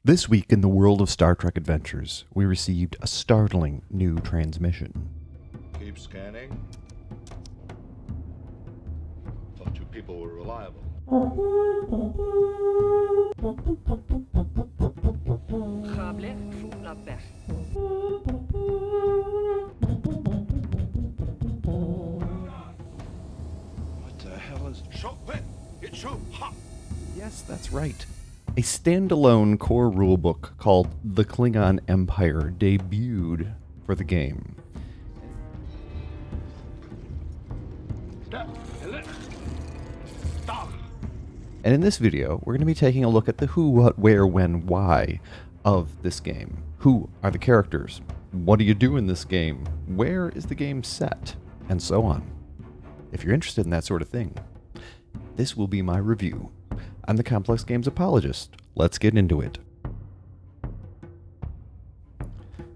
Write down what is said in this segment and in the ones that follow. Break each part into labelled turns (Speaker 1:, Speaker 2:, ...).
Speaker 1: This week in the world of Star Trek Adventures, we received a startling new transmission.
Speaker 2: Keep scanning. Thought you people were reliable.
Speaker 3: Câble ouvert.
Speaker 2: What the hell is... Show! Wait! It's show! Ha!
Speaker 1: Yes, that's right. A standalone core rulebook called The Klingon Empire debuted for the game.
Speaker 2: Stop!
Speaker 1: And in this video, we're going to be taking a look at the who, what, where, when, why of this game. Who are the characters? What do you do in this game? Where is the game set? And so on. If you're interested in that sort of thing, this will be my review. I'm the Complex Games Apologist. Let's get into it.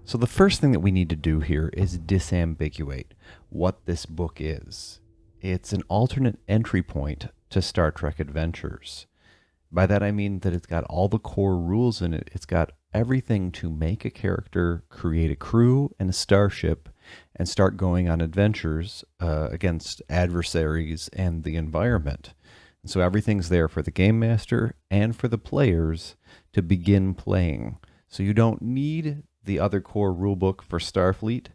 Speaker 1: So the first thing that we need to do here is disambiguate what this book is. It's an alternate entry point to Star Trek Adventures. By that I mean that it's got all the core rules in it. It's got everything to make a character, create a crew and a starship, and start going on adventures against adversaries and the environment. And so everything's there for the game master and for the players to begin playing. So you don't need the other core rulebook for Starfleet,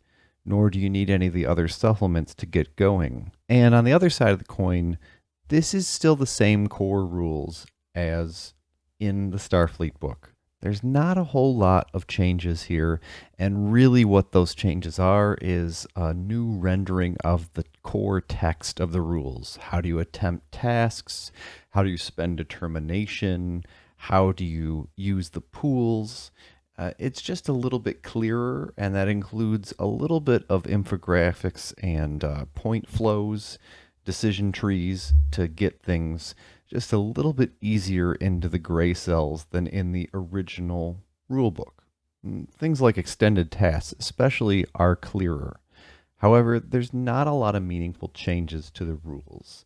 Speaker 1: nor do you need any of the other supplements to get going. And on the other side of the coin, this is still the same core rules as in the Starfleet book. There's not a whole lot of changes here, and really what those changes are is a new rendering of the core text of the rules. How do you attempt tasks? How do you spend determination? How do you use the pools? It's just a little bit clearer, and that includes a little bit of infographics and point flows, decision trees to get things just a little bit easier into the gray cells than in the original rulebook. Things like extended tasks especially are clearer. However, there's not a lot of meaningful changes to the rules.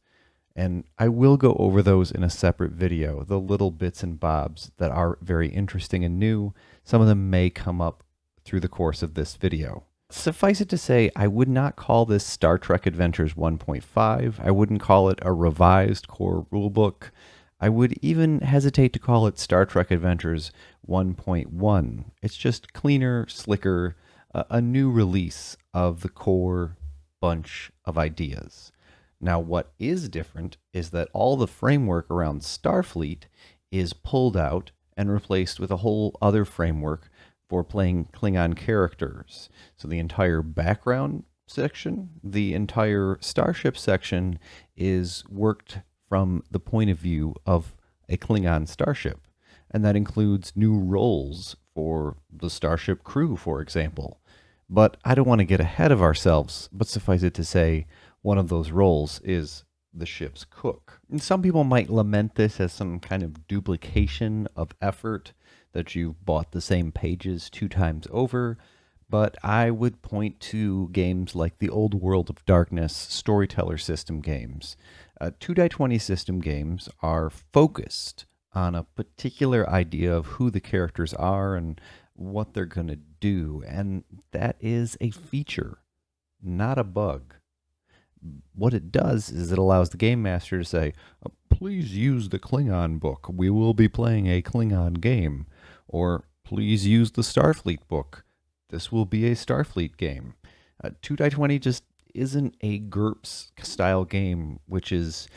Speaker 1: And I will go over those in a separate video, the little bits and bobs that are very interesting and new. Some of them may come up through the course of this video. Suffice it to say, I would not call this Star Trek Adventures 1.5. I wouldn't call it a revised core rulebook. I would even hesitate to call it Star Trek Adventures 1.1. It's just cleaner, slicker, a new release of the core bunch of ideas. Now, what is different is that all the framework around Starfleet is pulled out and replaced with a whole other framework for playing Klingon characters. So the entire background section, the entire starship section is worked from the point of view of a Klingon starship. And that includes new roles for the starship crew, for example. But I don't want to get ahead of ourselves, but suffice it to say, one of those roles is the ship's cook. And some people might lament this as some kind of duplication of effort, that you've bought the same pages 2 times over, but I would point to games like the Old World of Darkness storyteller system games. 2x20 system games are focused on a particular idea of who the characters are and what they're going to do, and that is a feature, not a bug. What it does is it allows the game master to say, please use the Klingon book. We will be playing a Klingon game. Or please use the Starfleet book. This will be a Starfleet game. 2x20 just isn't a GURPS style game, which is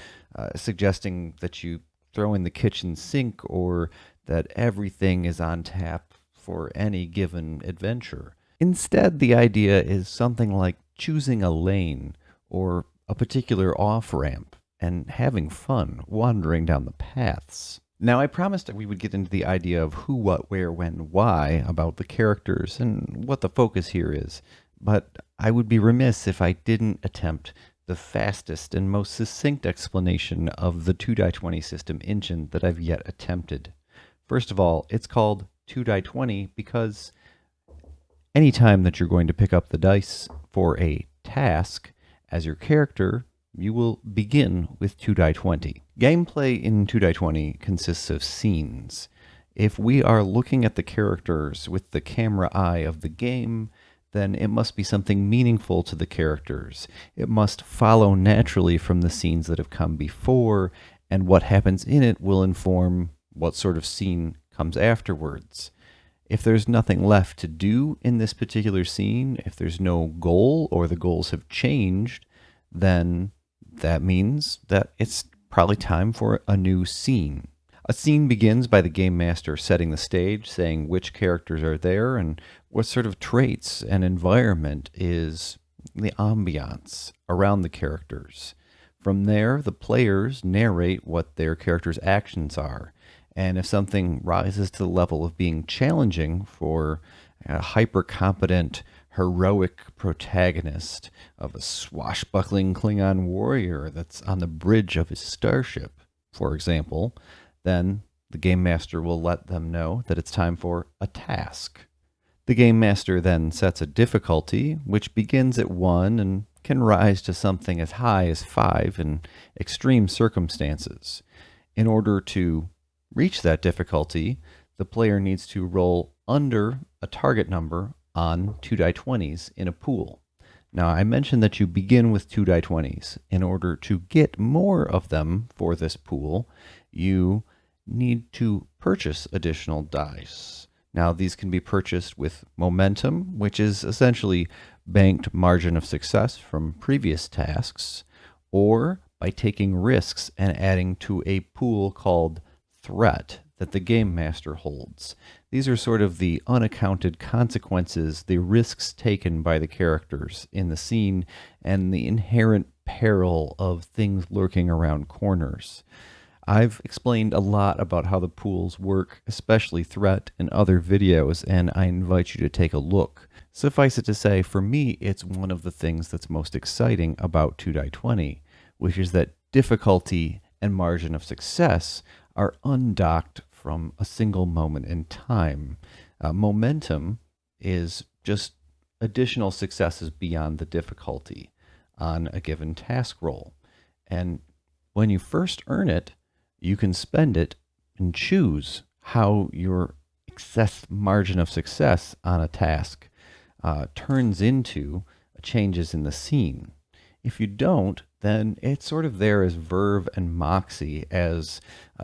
Speaker 1: suggesting that you throw in the kitchen sink or that everything is on tap for any given adventure. Instead, the idea is something like choosing a lane or a particular off-ramp and having fun wandering down the paths. Now, I promised that we would get into the idea of who, what, where, when, why about the characters and what the focus here is, but I would be remiss if I didn't attempt the fastest and most succinct explanation of the 2x20 system engine that I've yet attempted. First of all, it's called 2x20 because anytime that you're going to pick up the dice for a task as your character, you will begin with 2x20. Gameplay in 2x20 consists of scenes. If we are looking at the characters with the camera eye of the game, then it must be something meaningful to the characters. It must follow naturally from the scenes that have come before, and what happens in it will inform what sort of scene comes afterwards. If there's nothing left to do in this particular scene, if there's no goal or the goals have changed, then that means that it's probably time for a new scene. A scene begins by the game master setting the stage, saying which characters are there and what sort of traits and environment is the ambiance around the characters. From there, the players narrate what their characters' actions are. And if something rises to the level of being challenging for a hyper-competent, heroic protagonist of a swashbuckling Klingon warrior that's on the bridge of his starship, for example, then the game master will let them know that it's time for a task. The game master then sets a difficulty, which begins at 1 and can rise to something as high as 5 in extreme circumstances. In order to reach that difficulty, the player needs to roll under a target number on 2 die 20s in a pool. Now, I mentioned that you begin with 2 die 20s. In order to get more of them for this pool, you need to purchase additional dice. Now, these can be purchased with momentum, which is essentially banked margin of success from previous tasks, or by taking risks and adding to a pool called threat that the game master holds. These are sort of the unaccounted consequences, the risks taken by the characters in the scene, and the inherent peril of things lurking around corners. I've explained a lot about how the pools work, especially threat, in other videos, and I invite you to take a look. Suffice it to say, for me, it's one of the things that's most exciting about 2 die 20, which is that difficulty and margin of success are undocked from a single moment in time. Momentum is just additional successes beyond the difficulty on a given task roll. And when you first earn it, you can spend it and choose how your excess margin of success on a task turns into changes in the scene. If you don't, then it's sort of there as verve and moxie, as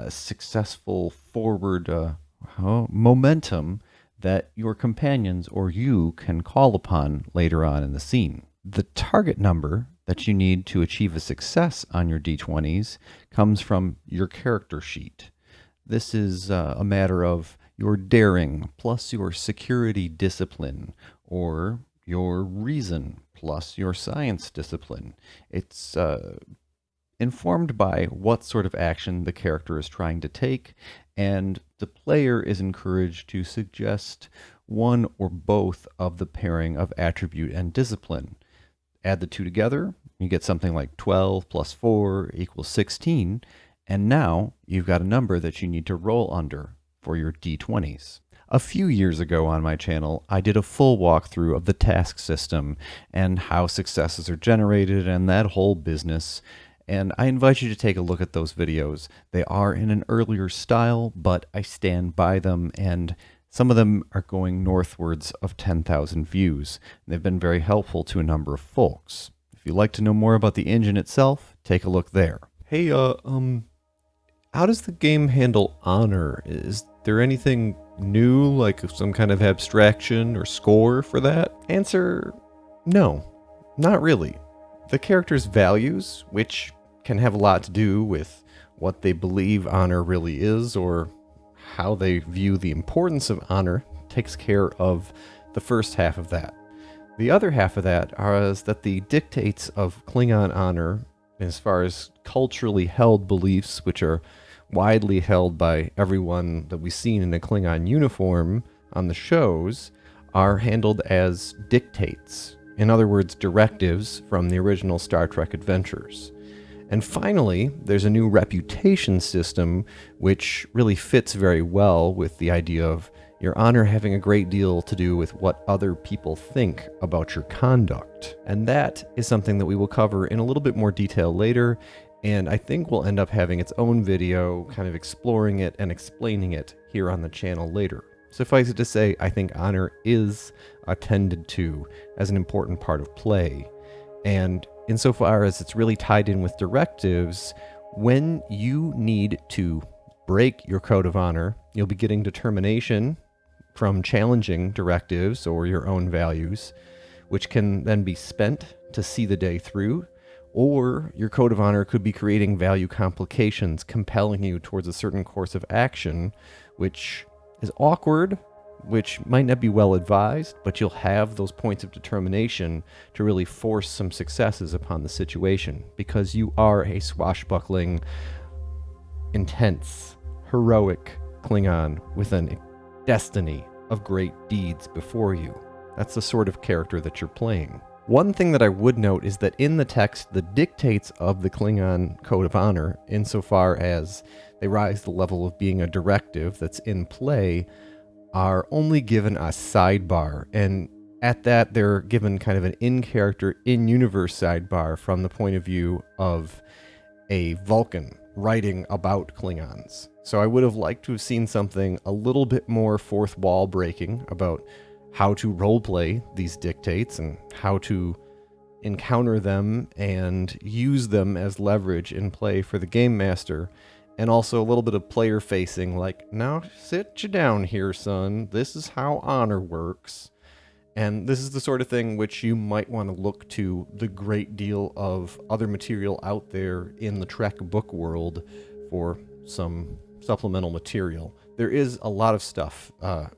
Speaker 1: successful forward momentum that your companions or you can call upon later on in the scene. The target number that you need to achieve a success on your D20s comes from your character sheet. This is a matter of your daring plus your security discipline, or your reason plus your science discipline. It's informed by what sort of action the character is trying to take, and the player is encouraged to suggest one or both of the pairing of attribute and discipline. Add the two together, you get something like 12 plus 4 equals 16, and now you've got a number that you need to roll under for your D20s. A few years ago on my channel, I did a full walkthrough of the task system and how successes are generated and that whole business, and I invite you to take a look at those videos. They are in an earlier style, but I stand by them, and some of them are going northwards of 10,000 views. They've been very helpful to a number of folks. If you'd like to know more about the engine itself, take a look there.
Speaker 4: Hey, how does the game handle honor? Is there anything new, like some kind of abstraction or score for that?
Speaker 1: Answer, no, not really. The character's values, which can have a lot to do with what they believe honor really is or how they view the importance of honor, takes care of the first half of that. The other half of that is that the dictates of Klingon honor, as far as culturally held beliefs, which are widely held by everyone that we've seen in a Klingon uniform on the shows, are handled as dictates. In other words, directives from the original Star Trek adventures. And finally, there's a new reputation system which really fits very well with the idea of your honor having a great deal to do with what other people think about your conduct. And that is something that we will cover in a little bit more detail later.
Speaker 4: And I think we'll end up having its own video, kind of exploring it and explaining it here on the channel later. Suffice it to say, I think honor is attended to as an important part of play. And insofar as it's really tied in with directives, when you need to break your code of honor, you'll be getting determination from challenging directives or your own values, which can then be spent to see the day through. Or your code of honor could be creating value complications, compelling you towards a certain course of action, which is awkward, which might not be well advised, but you'll have those points of determination to really force some successes upon the situation, because you are a swashbuckling, intense, heroic Klingon with a destiny of great deeds before you. That's the sort of character that you're playing. One thing that I would note is that in the text, the dictates of the Klingon Code of Honor, insofar as they rise to the level of being a directive that's in play, are only given a sidebar. And at that, they're given kind of an in-character, in-universe sidebar from the point of view of a Vulcan writing about Klingons. So I would have liked to have seen something a little bit more fourth wall breaking about how to roleplay these dictates and how to encounter them and use them as leverage in play for the game master, and also a little bit of player facing, like, now sit you down here, son, this is how honor works. And this is the sort of thing which you might want to look to the great deal of other material out there in the Trek book world for some supplemental material. There is a lot of stuff,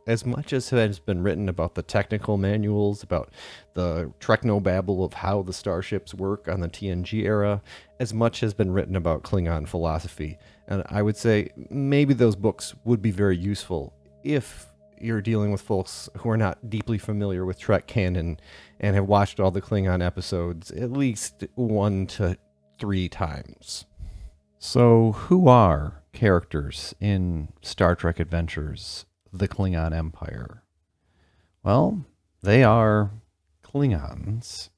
Speaker 4: as much as has been written about the technical manuals, about the technobabble of how the starships work on the TNG era, as much has been written about Klingon philosophy. And I would say maybe those books would be very useful if you're dealing with folks who are not deeply familiar with Trek canon and have watched all the Klingon episodes at least 1 to 3 times.
Speaker 1: So, who are characters in Star Trek Adventures, the Klingon Empire? Well, they are Klingons.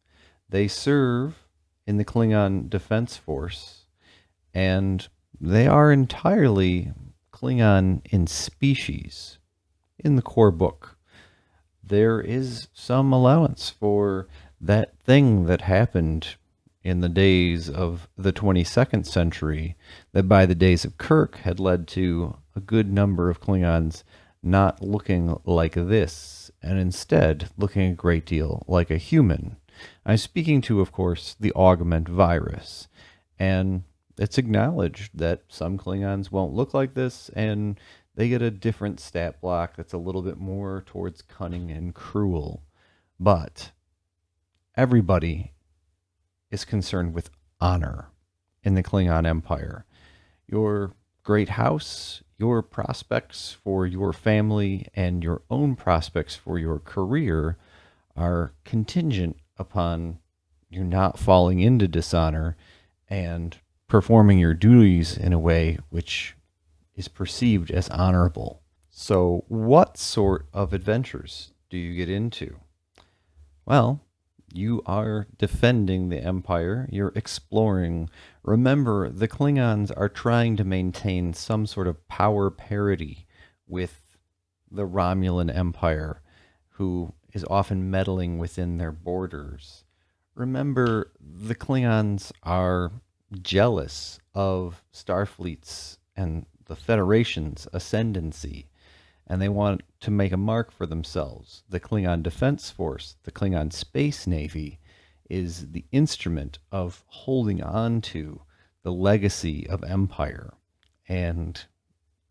Speaker 1: They serve in the Klingon Defense Force, and they are entirely Klingon in species in the core book. There is some allowance for that thing that happened in the days of the 22nd century that by the days of Kirk had led to a good number of Klingons not looking like this, and instead looking a great deal like a human. I'm speaking to, of course, the augment virus, and it's acknowledged that some Klingons won't look like this, and they get a different stat block that's a little bit more towards cunning and cruel. But everybody is concerned with honor in the Klingon Empire. Your great house, your prospects for your family, and your own prospects for your career are contingent upon you not falling into dishonor and performing your duties in a way which is perceived as honorable. So, what sort of adventures do you get into? Well, you are defending the Empire, you're exploring. Remember, the Klingons are trying to maintain some sort of power parity with the Romulan Empire, who is often meddling within their borders. Remember, the Klingons are jealous of Starfleet's and the Federation's ascendancy, and they want to make a mark for themselves. The Klingon Defense Force, the Klingon Space Navy, is the instrument of holding on to the legacy of Empire and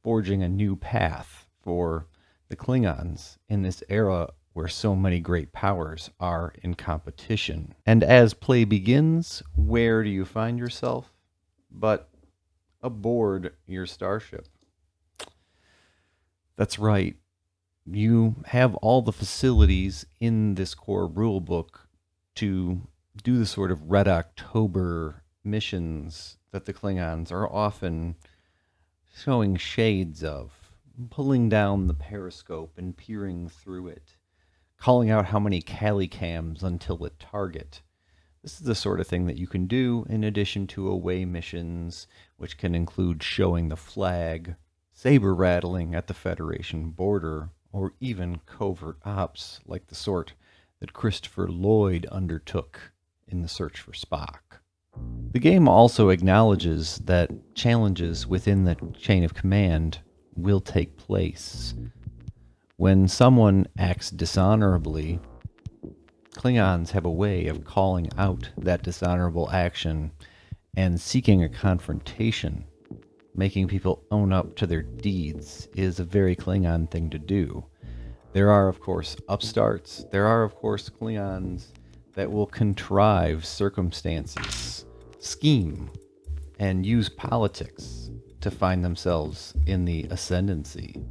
Speaker 1: forging a new path for the Klingons in this era where so many great powers are in competition. And as play begins, where do you find yourself? But aboard your starship. That's right. You have all the facilities in this core rulebook to do the sort of Red October missions that the Klingons are often showing shades of, pulling down the periscope and peering through it, calling out how many calicams until it target. This is the sort of thing that you can do in addition to away missions, which can include showing the flag, saber rattling at the Federation border, or even covert ops like the sort that Christopher Lloyd undertook in the search for Spock. The game also acknowledges that challenges within the chain of command will take place. When someone acts dishonorably, Klingons have a way of calling out that dishonorable action and seeking a confrontation. Making people own up to their deeds is a very Klingon thing to do. There are, of course, upstarts. There are, of course, Klingons that will contrive circumstances, scheme, and use politics to find themselves in the ascendancy.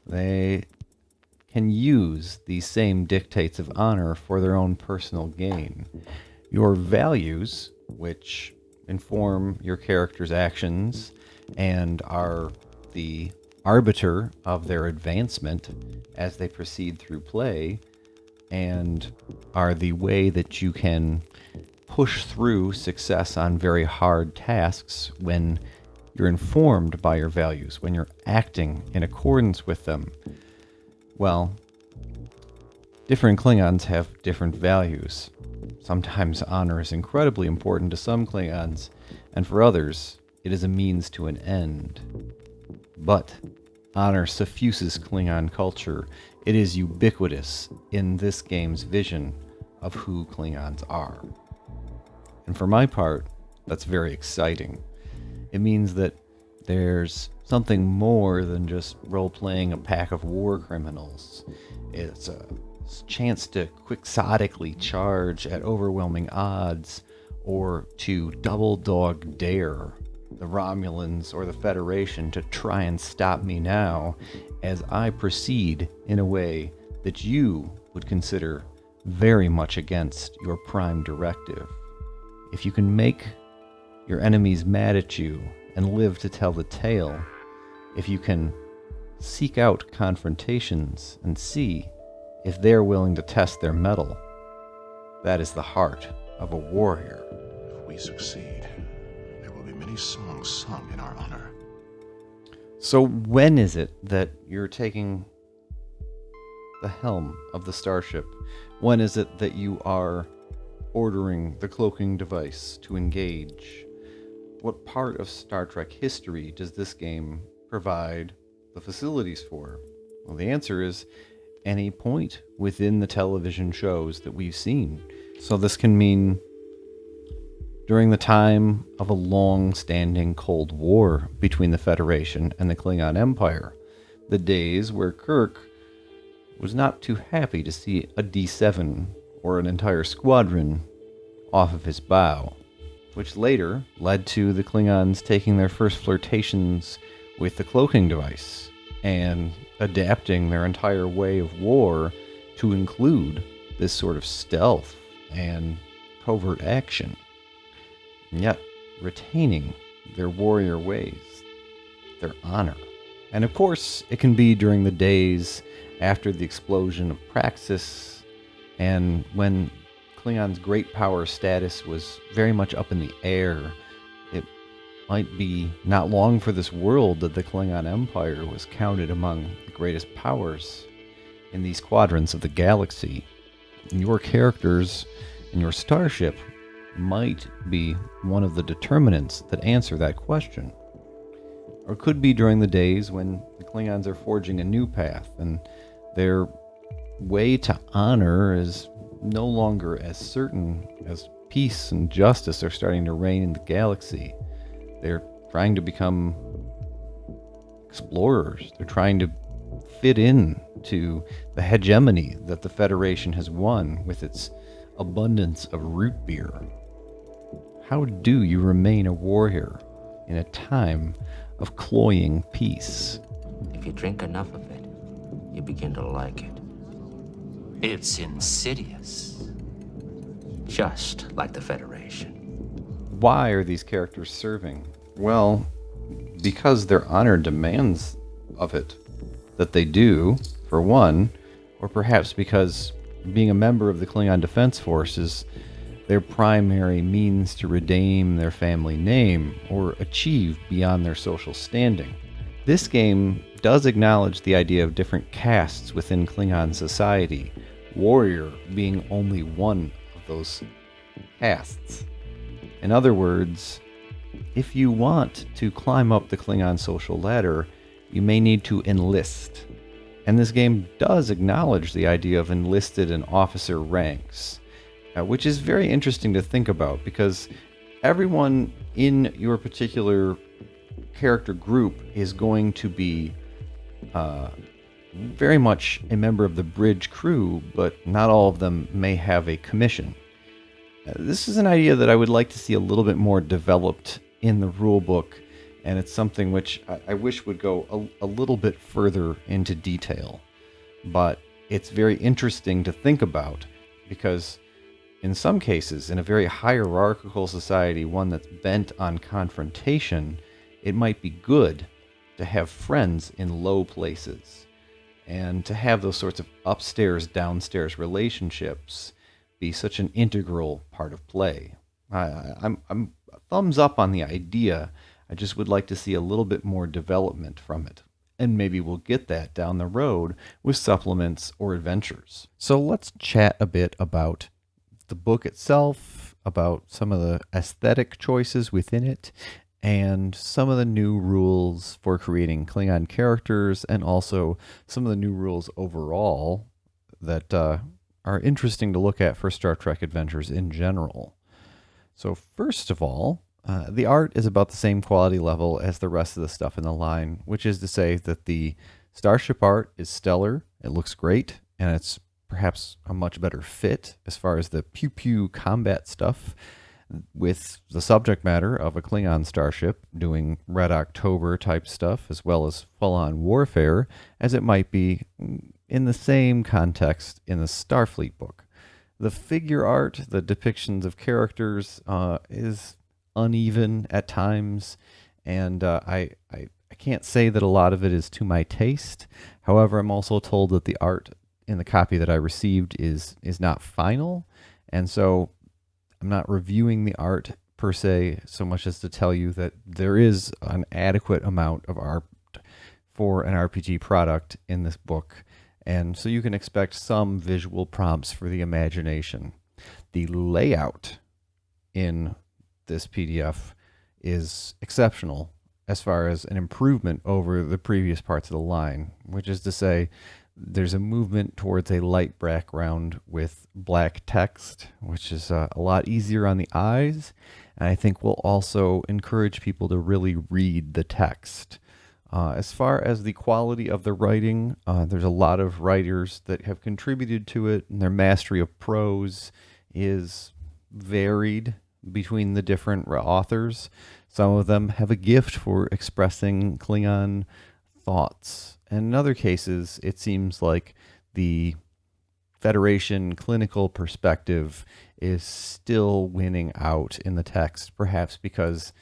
Speaker 1: They can use these same dictates of honor for their own personal gain. Your values, which inform your character's actions and are the arbiter of their advancement as they proceed through play, and are the way that you can push through success on very hard tasks when you're informed by your values, when you're acting in accordance with them. Well, different Klingons have different values. Sometimes honor is incredibly important to some Klingons, and for others, it is a means to an end. But honor suffuses Klingon culture. It is ubiquitous in this game's vision of who Klingons are. And for my part, that's very exciting. It means that there's something more than just role-playing a pack of war criminals. It's a chance to quixotically charge at overwhelming odds, or to double dog dare the Romulans or the Federation to try and stop me now as I proceed in a way that you would consider very much against your prime directive. If you can make your enemies mad at you and live to tell the tale, if you can seek out confrontations and see if they're willing to test their mettle, that is the heart of a warrior.
Speaker 2: If we succeed, there will be many songs sung in our honor.
Speaker 1: So when is it that you're taking the helm of the starship? When is it that you are ordering the cloaking device to engage? What part of Star Trek history does this game provide the facilities for? Well, the answer is any point within the television shows that we've seen. So this can mean during the time of a long-standing Cold War between the Federation and the Klingon Empire, the days where Kirk was not too happy to see a D7 or an entire squadron off of his bow, which later led to the Klingons taking their first flirtations with the cloaking device and adapting their entire way of war to include this sort of stealth and covert action, and yet retaining their warrior ways, their honor. And of course, it can be during the days after the explosion of Praxis, and when Klingon's great power status was very much up in the air. It might be not long for this world that the Klingon Empire was counted among the greatest powers in these quadrants of the galaxy. And your characters and your starship might be one of the determinants that answer that question. Or it could be during the days when the Klingons are forging a new path and their way to honor is no longer as certain as peace and justice are starting to reign in the galaxy. They're trying to become explorers. They're trying to fit in to the hegemony that the Federation has won with its abundance of root beer. How do you remain a warrior in a time of cloying peace?
Speaker 5: If you drink enough of it, you begin to like it. It's insidious. Just like the Federation.
Speaker 1: Why are these characters serving? Well, because their honor demands of it that they do, for one, or perhaps because being a member of the Klingon Defense Force is their primary means to redeem their family name or achieve beyond their social standing. This game does acknowledge the idea of different castes within Klingon society, warrior being only one of those castes. In other words, if you want to climb up the Klingon social ladder, you may need to enlist. And this game does acknowledge the idea of enlisted and officer ranks, which is very interesting to think about because everyone in your particular character group is going to be very much a member of the bridge crew, but not all of them may have a commission. This is an idea that I would like to see a little bit more developed in the rulebook, and it's something which I wish would go a little bit further into detail. But it's very interesting to think about because in some cases, in a very hierarchical society, one that's bent on confrontation, it might be good to have friends in low places and to have those sorts of upstairs, downstairs relationships be such an integral part of play. I'm thumbs up on the idea. I just would like to see a little bit more development from it. And maybe we'll get that down the road with supplements or adventures. So let's chat a bit about the book itself, about some of the aesthetic choices within it, and some of the new rules for creating Klingon characters, and also some of the new rules overall that are interesting to look at for Star Trek adventures in general. So first of all, the art is about the same quality level as the rest of the stuff in the line, which is to say that the starship art is stellar, it looks great, and it's perhaps a much better fit as far as the pew-pew combat stuff with the subject matter of a Klingon starship doing Red October type stuff as well as full-on warfare as it might be in the same context in the Starfleet book. The figure art, the depictions of characters is uneven at times, and I can't say that a lot of it is to my taste. However, I'm also told that the art in the copy that I received is not final, and so I'm not reviewing the art per se so much as to tell you that there is an adequate amount of art for an RPG product in this book, and so you can expect some visual prompts for the imagination. The layout in this PDF is exceptional as far as an improvement over the previous parts of the line, which is to say there's a movement towards a light background with black text, which is a lot easier on the eyes, and I think will also encourage people to really read the text. As far as the quality of the writing, there's a lot of writers that have contributed to it, and their mastery of prose is varied between the different authors. Some of them have a gift for expressing Klingon thoughts. And in other cases, it seems like the Federation clinical perspective is still winning out in the text, perhaps because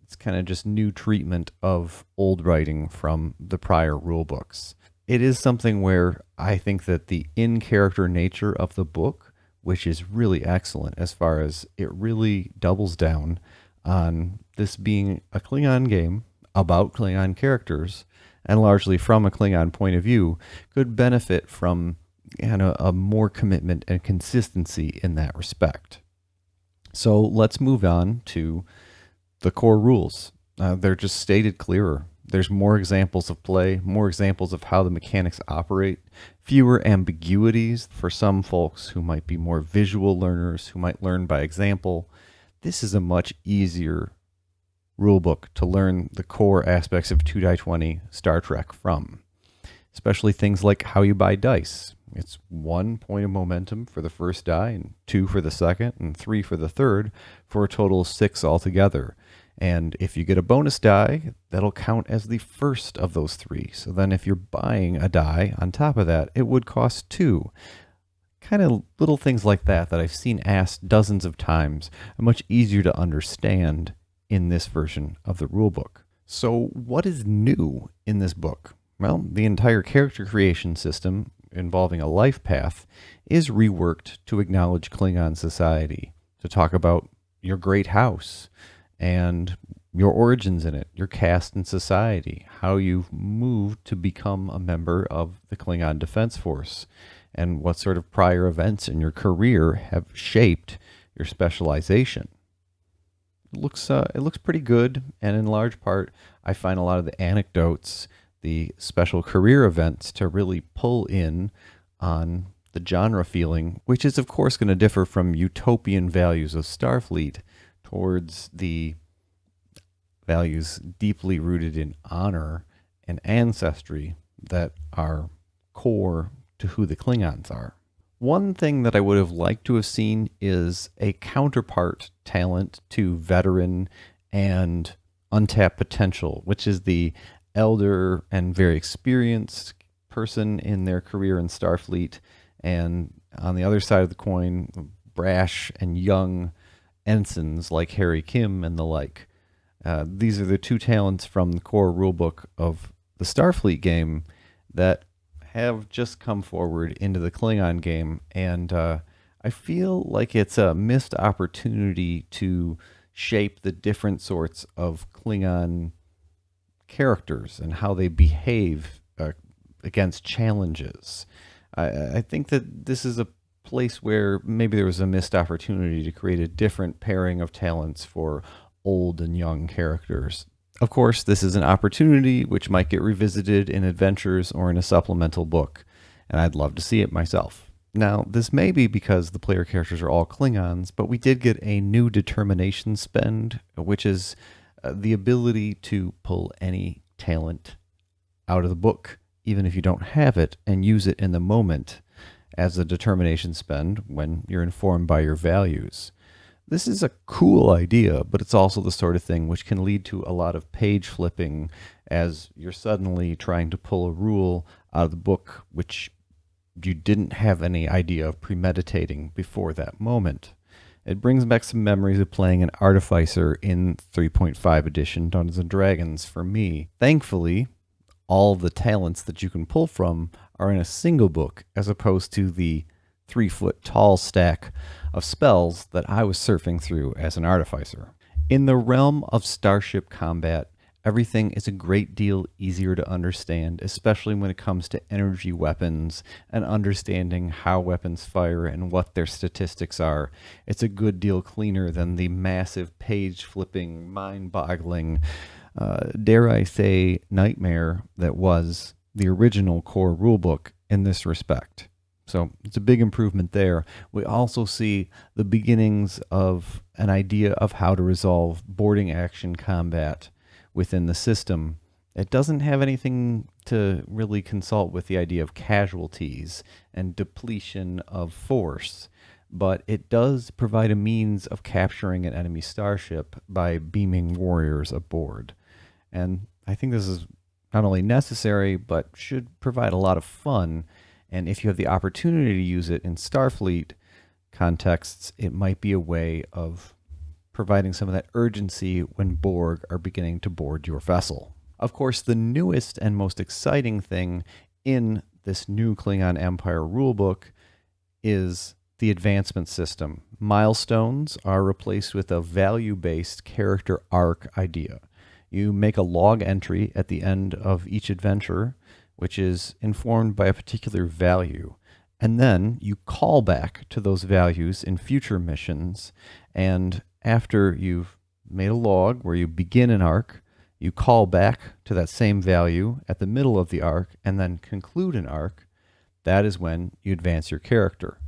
Speaker 1: it's kind of just new treatment of old writing from the prior rule books. It is something where I think that the in-character nature of the book, which is really excellent as far as it really doubles down on this being a Klingon game about Klingon characters, and largely from a Klingon point of view, could benefit from a more commitment and consistency in that respect. So let's move on to the core rules. They're just stated clearer. There's more examples of play, more examples of how the mechanics operate, fewer ambiguities for some folks who might be more visual learners, who might learn by example. This is a much easier rulebook to learn the core aspects of 2die20 Star Trek from, especially things like how you buy dice. It's 1 point of momentum for the first die, and 2 for the second, and 3 for the third, for a total of 6 altogether. And if you get a bonus die, that'll count as the first of those 3. So then if you're buying a die on top of that, it would cost 2. Kind of little things like that that I've seen asked dozens of times are much easier to understand in this version of the rulebook. So what is new in this book? Well, the entire character creation system involving a life path is reworked to acknowledge Klingon society, to talk about your great house and your origins in it, your caste in society, how you've moved to become a member of the Klingon Defense Force, and what sort of prior events in your career have shaped your specialization. It looks pretty good, and in large part, I find a lot of the anecdotes, the special career events, to really pull in on the genre feeling, which is of course going to differ from utopian values of Starfleet towards the values deeply rooted in honor and ancestry that are core to who the Klingons are. One thing that I would have liked to have seen is a counterpart talent to veteran and untapped potential, which is the elder and very experienced person in their career in Starfleet, and on the other side of the coin, brash and young ensigns like Harry Kim and the like. These are the two talents from the core rulebook of the Starfleet game that have just come forward into the Klingon game, and I feel like it's a missed opportunity to shape the different sorts of Klingon characters and how they behave against challenges. I think that this is a place where maybe there was a missed opportunity to create a different pairing of talents for old and young characters. Of course, this is an opportunity which might get revisited in adventures or in a supplemental book, and I'd love to see it myself. Now, this may be because the player characters are all Klingons, but we did get a new determination spend, which is the ability to pull any talent out of the book, even if you don't have it, and use it in the moment as a determination spend when you're informed by your values. This is a cool idea, but it's also the sort of thing which can lead to a lot of page flipping as you're suddenly trying to pull a rule out of the book which you didn't have any idea of premeditating before that moment. It brings back some memories of playing an artificer in 3.5 edition Dungeons & Dragons for me. Thankfully, all of the talents that you can pull from are in a single book as opposed to the 3-foot tall stack of spells that I was surfing through as an artificer. In the realm of starship combat, everything is a great deal easier to understand, especially when it comes to energy weapons and understanding how weapons fire and what their statistics are. It's a good deal cleaner than the massive page-flipping, mind-boggling, dare I say, nightmare that was the original core rulebook in this respect. So it's a big improvement there. We also see the beginnings of an idea of how to resolve boarding action combat within the system. It doesn't have anything to really consult with the idea of casualties and depletion of force, but it does provide a means of capturing an enemy starship by beaming warriors aboard. And I think this is not only necessary, but should provide a lot of fun. And if you have the opportunity to use it in Starfleet contexts, it might be a way of providing some of that urgency when Borg are beginning to board your vessel. Of course, the newest and most exciting thing in this new Klingon Empire rulebook is the advancement system. Milestones are replaced with a value-based character arc idea. You make a log entry at the end of each adventure, which is informed by a particular value. And then you call back to those values in future missions. And after you've made a log where you begin an arc, you call back to that same value at the middle of the arc and then conclude an arc. That is when you advance your character.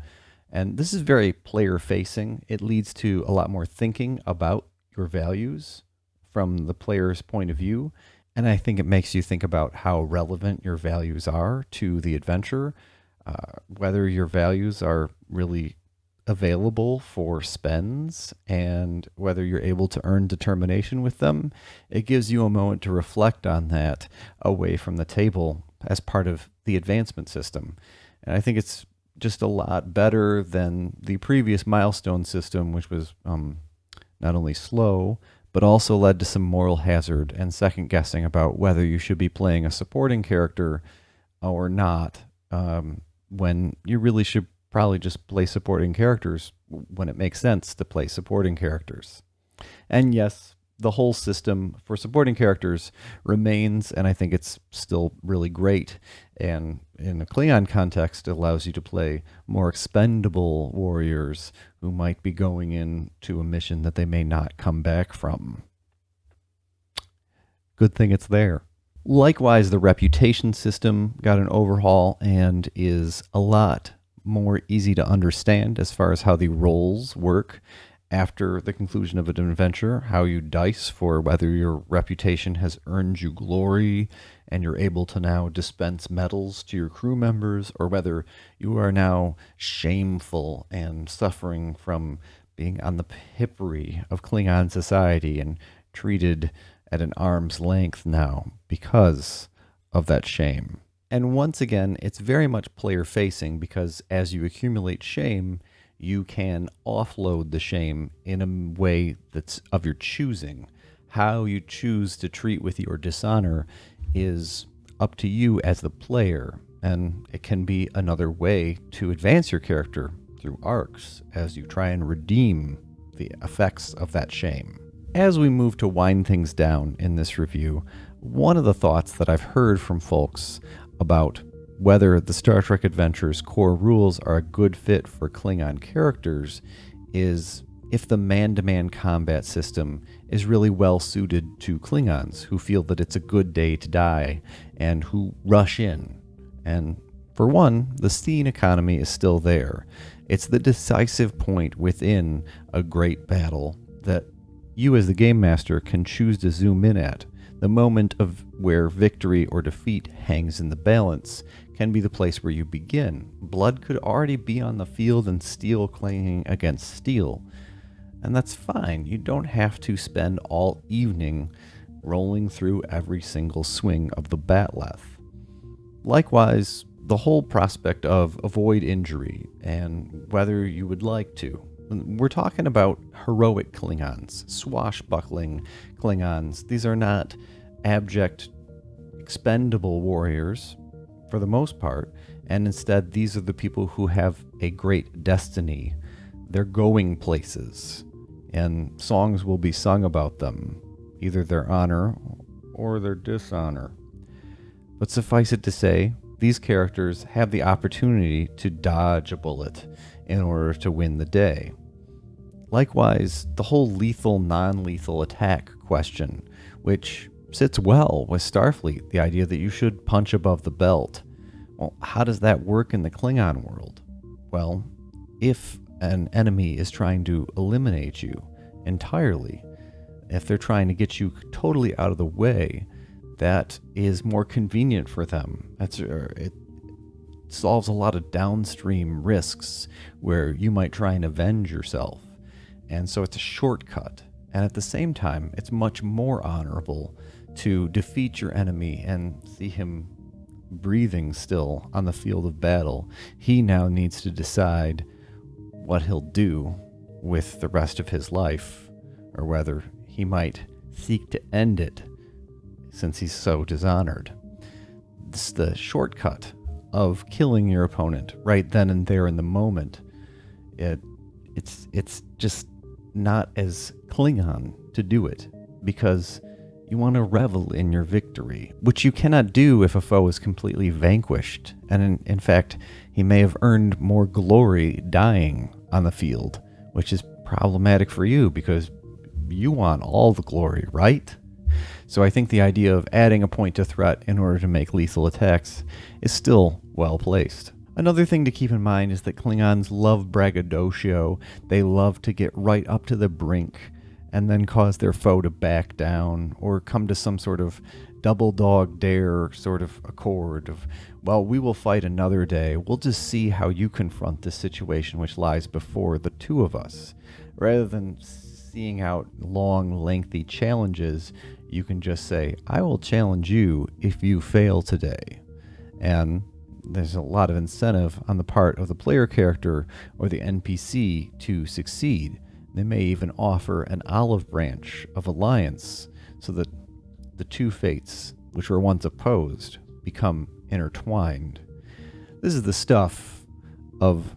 Speaker 1: And this is very player-facing. It leads to a lot more thinking about your values from the player's point of view. And I think it makes you think about how relevant your values are to the adventure, whether your values are really available for spends, and whether you're able to earn determination with them. It gives you a moment to reflect on that away from the table as part of the advancement system. And I think it's just a lot better than the previous milestone system, which was not only slow, but also led to some moral hazard and second guessing about whether you should be playing a supporting character or not, when you really should probably just play supporting characters when it makes sense to play supporting characters. And yes, the whole system for supporting characters remains, and I think it's still really great. And in a Klingon context, it allows you to play more expendable warriors who might be going into a mission that they may not come back from. Good thing it's there. Likewise, the reputation system got an overhaul and is a lot more easy to understand as far as how the roles work after the conclusion of an adventure, how you dice for whether your reputation has earned you glory and you're able to now dispense medals to your crew members, or whether you are now shameful and suffering from being on the periphery of Klingon society and treated at an arm's length now because of that shame. And once again, it's very much player facing, because as you accumulate shame, you can offload the shame in a way that's of your choosing. How you choose to treat with your dishonor is up to you as the player, and it can be another way to advance your character through arcs as you try and redeem the effects of that shame. As we move to wind things down in this review, one of the thoughts that I've heard from folks about whether the Star Trek Adventures core rules are a good fit for Klingon characters is if the man-to-man combat system is really well suited to Klingons who feel that it's a good day to die and who rush in. And for one, the scene economy is still there. It's the decisive point within a great battle that you as the game master can choose to zoom in at. The moment of where victory or defeat hangs in the balance can be the place where you begin. Blood could already be on the field and steel clanging against steel. And that's fine. You don't have to spend all evening rolling through every single swing of the batleth. Likewise, the whole prospect of avoid injury and whether you would like to. We're talking about heroic Klingons, swashbuckling Klingons. These are not abject, expendable warriors for the most part, and instead these are the people who have a great destiny. They're going places, and songs will be sung about them, either their honor or their dishonor. But suffice it to say, these characters have the opportunity to dodge a bullet in order to win the day. Likewise, the whole lethal, non-lethal attack question, which sits well with Starfleet, the idea that you should punch above the belt. Well, how does that work in the Klingon world? Well, if an enemy is trying to eliminate you entirely, if they're trying to get you totally out of the way, that is more convenient for them. It solves a lot of downstream risks where you might try and avenge yourself. And so it's a shortcut. And at the same time, it's much more honorable to defeat your enemy and see him breathing still on the field of battle. He now needs to decide what he'll do with the rest of his life, or whether he might seek to end it since he's so dishonored. It's the shortcut of killing your opponent right then and there in the moment. It's just not as Klingon to do it, because you want to revel in your victory, which you cannot do if a foe is completely vanquished. And in fact, he may have earned more glory dying on the field, which is problematic for you because you want all the glory, right? So I think the idea of adding a point to threat in order to make lethal attacks is still well placed. Another thing to keep in mind is that Klingons love braggadocio. They love to get right up to the brink and then cause their foe to back down or come to some sort of double dog dare sort of accord of, well, we will fight another day. We'll just see how you confront this situation which lies before the two of us. Rather than seeing out long, lengthy challenges, you can just say, I will challenge you if you fail today. And there's a lot of incentive on the part of the player character or the NPC to succeed. They may even offer an olive branch of alliance so that the two fates, which were once opposed, become intertwined. This is the stuff of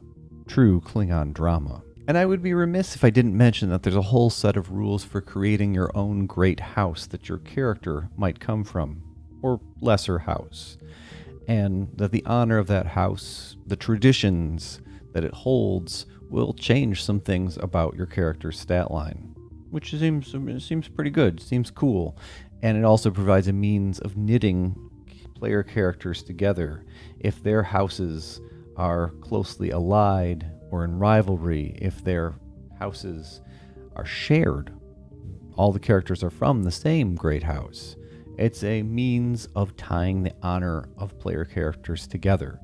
Speaker 1: true Klingon drama. And I would be remiss if I didn't mention that there's a whole set of rules for creating your own great house that your character might come from, or lesser house. And that the honor of that house, the traditions that it holds, will change some things about your character's stat line, which seems pretty good, seems cool. And it also provides a means of knitting player characters together if their houses are closely allied or in rivalry, if their houses are shared. All the characters are from the same great house. It's a means of tying the honor of player characters together.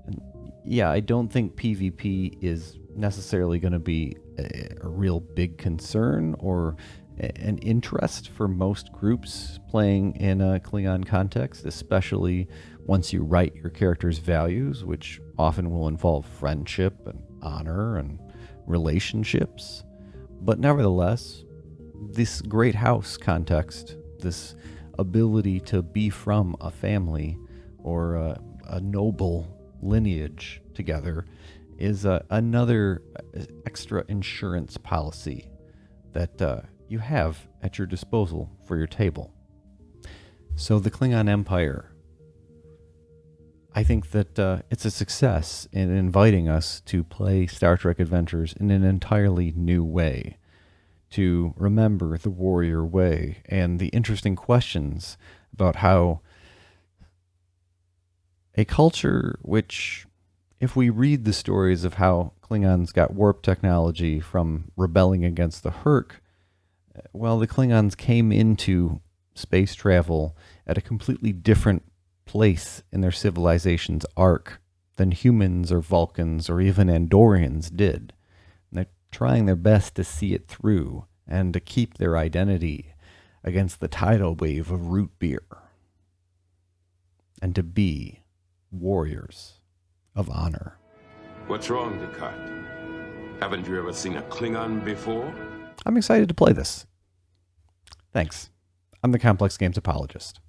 Speaker 1: And yeah, I don't think PvP is necessarily going to be a real big concern or an interest for most groups playing in a Klingon context, especially once you write your character's values, which often will involve friendship and honor and relationships. But nevertheless, this great house context, this ability to be from a family or a noble lineage together, is another extra insurance policy that you have at your disposal for your table. So the Klingon Empire, I think that it's a success in inviting us to play Star Trek Adventures in an entirely new way, to remember the warrior way and the interesting questions about how a culture which, if we read the stories of how Klingons got warp technology from rebelling against the Herc, well, the Klingons came into space travel at a completely different place in their civilization's arc than humans or Vulcans or even Andorians did. And they're trying their best to see it through and to keep their identity against the tidal wave of root beer and to be warriors of honor.
Speaker 6: What's wrong, Descartes? Haven't you ever seen a Klingon before?
Speaker 1: I'm excited to play this. Thanks. I'm the Complex Games Apologist.